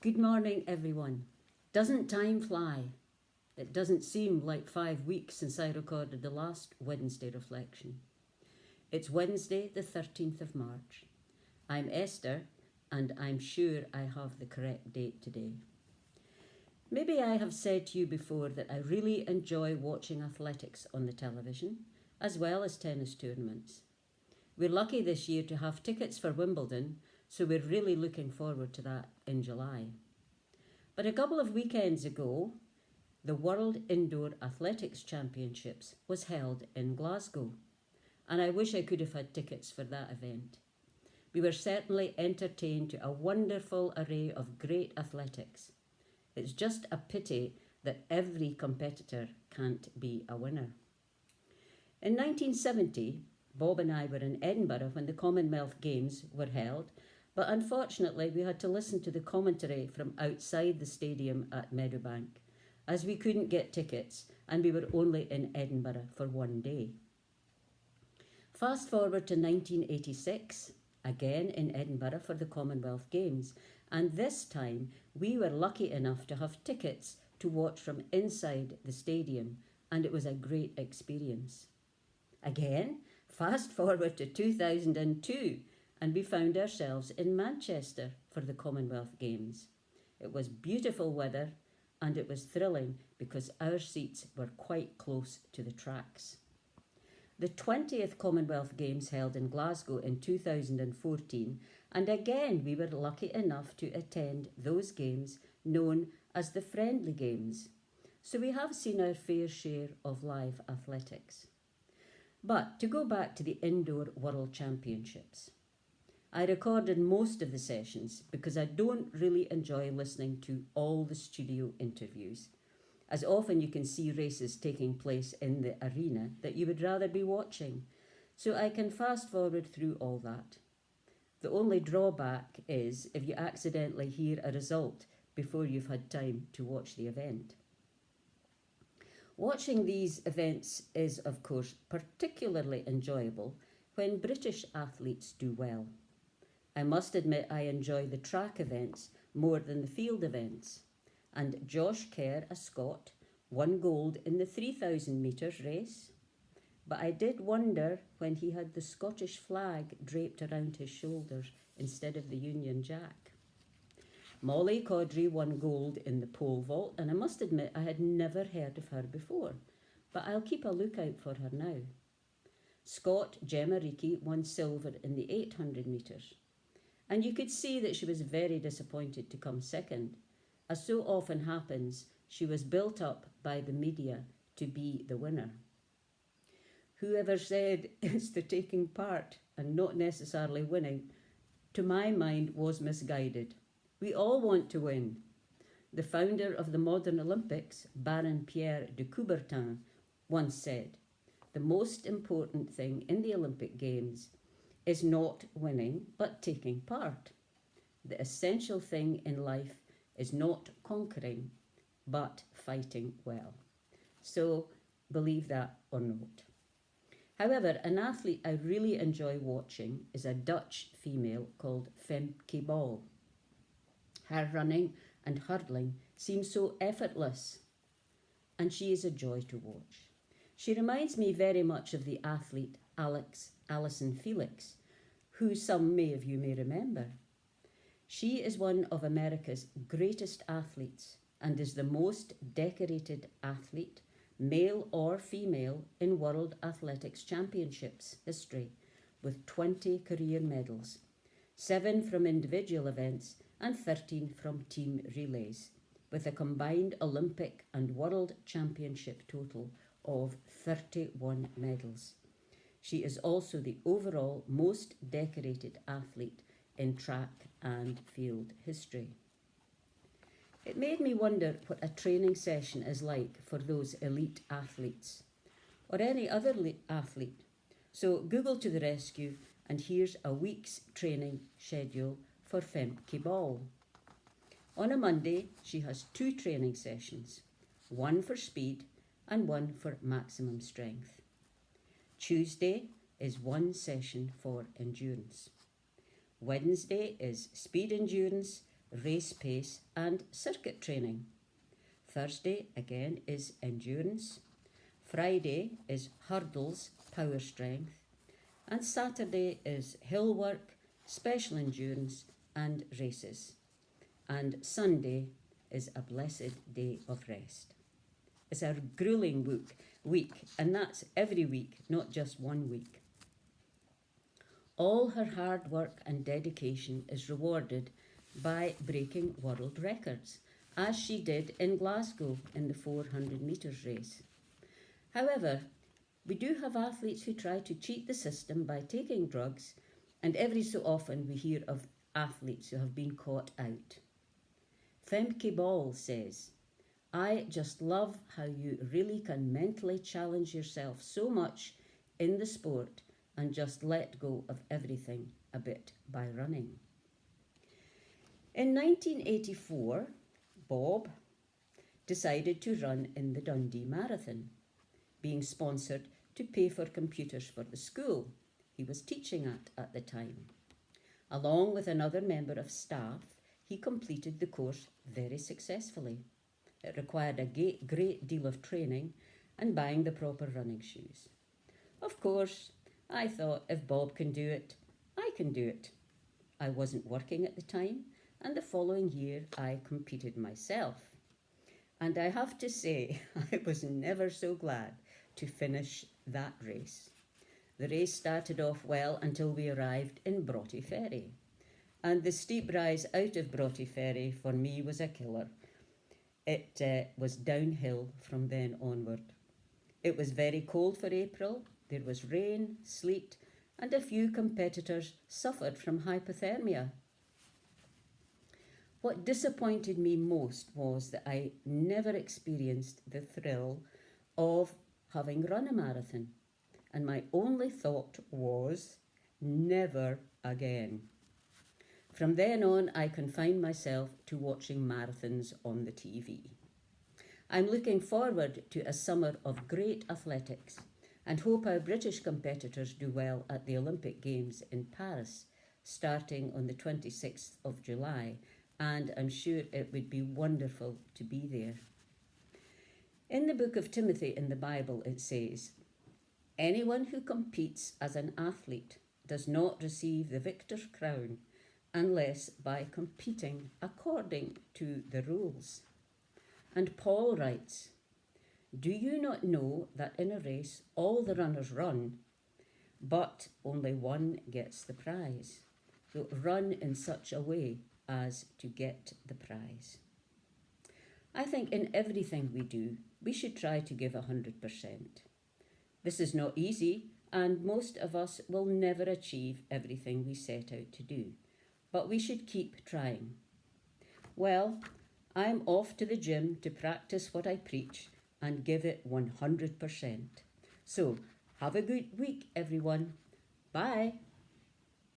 Good morning, everyone. Doesn't time fly? It doesn't seem like 5 weeks since I recorded the last Wednesday reflection. It's Wednesday, the 13th of March. I'm Esther, and I'm sure I have the correct date today. Maybe I have said to you before that I really enjoy watching athletics on the television, as well as tennis tournaments. We're lucky this year to have tickets for Wimbledon, so we're really looking forward to that in July. But a couple of weekends ago, the World Indoor Athletics Championships was held in Glasgow, and I wish I could have had tickets for that event. We were certainly entertained to a wonderful array of great athletics. It's just a pity that every competitor can't be a winner. In 1970, Bob and I were in Edinburgh when the Commonwealth Games were held, but unfortunately we had to listen to the commentary from outside the stadium at Meadowbank, as we couldn't get tickets and we were only in Edinburgh for one day. Fast forward to 1986, again in Edinburgh for the Commonwealth Games, and this time we were lucky enough to have tickets to watch from inside the stadium, and it was a great experience. Again, fast forward to 2002, and we found ourselves in Manchester for the Commonwealth Games. It was beautiful weather, and it was thrilling because our seats were quite close to the tracks. The 20th Commonwealth Games held in Glasgow in 2014, and again we were lucky enough to attend those games known as the Friendly Games. So we have seen our fair share of live athletics. But to go back to the Indoor World Championships, I recorded most of the sessions because I don't really enjoy listening to all the studio interviews, as often you can see races taking place in the arena that you would rather be watching, so I can fast forward through all that. The only drawback is if you accidentally hear a result before you've had time to watch the event. Watching these events is, of course, particularly enjoyable when British athletes do well. I must admit I enjoy the track events more than the field events, and Josh Kerr, a Scot, won gold in the 3,000 metres race. But I did wonder when he had the Scottish flag draped around his shoulders instead of the Union Jack. Molly Caudry won gold in the pole vault, and I must admit I had never heard of her before, but I'll keep a lookout for her now. Scot Gemma Reekie won silver in the 800 metres, and you could see that she was very disappointed to come second. As so often happens, she was built up by the media to be the winner. Whoever said it's the taking part and not necessarily winning, to my mind was misguided. We all want to win. The founder of the modern Olympics, Baron Pierre de Coubertin, once said, "The most important thing in the Olympic Games is not winning but taking part. The essential thing in life is not conquering but fighting well." So believe that or not. However, an athlete I really enjoy watching is a Dutch female called Femke Bol. Her running and hurdling seem so effortless, and she is a joy to watch. She reminds me very much of the athlete Allyson Felix, who some of you may remember. She is one of America's greatest athletes and is the most decorated athlete, male or female, in World Athletics Championships history, with 20 career medals, 7 from individual events and 13 from team relays, with a combined Olympic and World Championship total of 31 medals. She is also the overall most decorated athlete in track and field history. It made me wonder what a training session is like for those elite athletes, or any other athlete. So Google to the rescue, and here's a week's training schedule for Femke Bol. On a Monday, she has 2 training sessions, one for speed and one for maximum strength. Tuesday is one session for endurance. Wednesday is speed endurance, race pace and circuit training. Thursday again is endurance. Friday is hurdles, power strength. And Saturday is hill work, special endurance and races. And Sunday is a blessed day of rest. It's a grueling week, and that's every week, not just 1 week. All her hard work and dedication is rewarded by breaking world records, as she did in Glasgow in the 400 metres race. However, we do have athletes who try to cheat the system by taking drugs, and every so often we hear of athletes who have been caught out. Femke Ball says, "I just love how you really can mentally challenge yourself so much in the sport and just let go of everything a bit by running." In 1984, Bob decided to run in the Dundee Marathon, being sponsored to pay for computers for the school he was teaching at the time. Along with another member of staff, he completed the course very successfully. It required a great deal of training and buying the proper running shoes. Of course, I thought if Bob can do it, I can do it. I wasn't working at the time, and the following year I competed myself. And I have to say, I was never so glad to finish that race. The race started off well until we arrived in Broughty Ferry. And the steep rise out of Broughty Ferry for me was a killer. It was downhill from then onward. It was very cold for April. There was rain, sleet, and a few competitors suffered from hypothermia. What disappointed me most was that I never experienced the thrill of having run a marathon, and my only thought was, never again. From then on, I confined myself to watching marathons on the TV. I'm looking forward to a summer of great athletics and hope our British competitors do well at the Olympic Games in Paris, starting on the 26th of July, and I'm sure it would be wonderful to be there. In the book of Timothy in the Bible, it says, "Anyone who competes as an athlete does not receive the victor's crown unless by competing according to the rules." And Paul writes, "Do you not know that in a race all the runners run, but only one gets the prize? So run in such a way as to get the prize." I think in everything we do, we should try to give 100%. This is not easy, and most of us will never achieve everything we set out to do, but we should keep trying. Well, I'm off to the gym to practice what I preach and give it 100%. So, have a good week, everyone. Bye.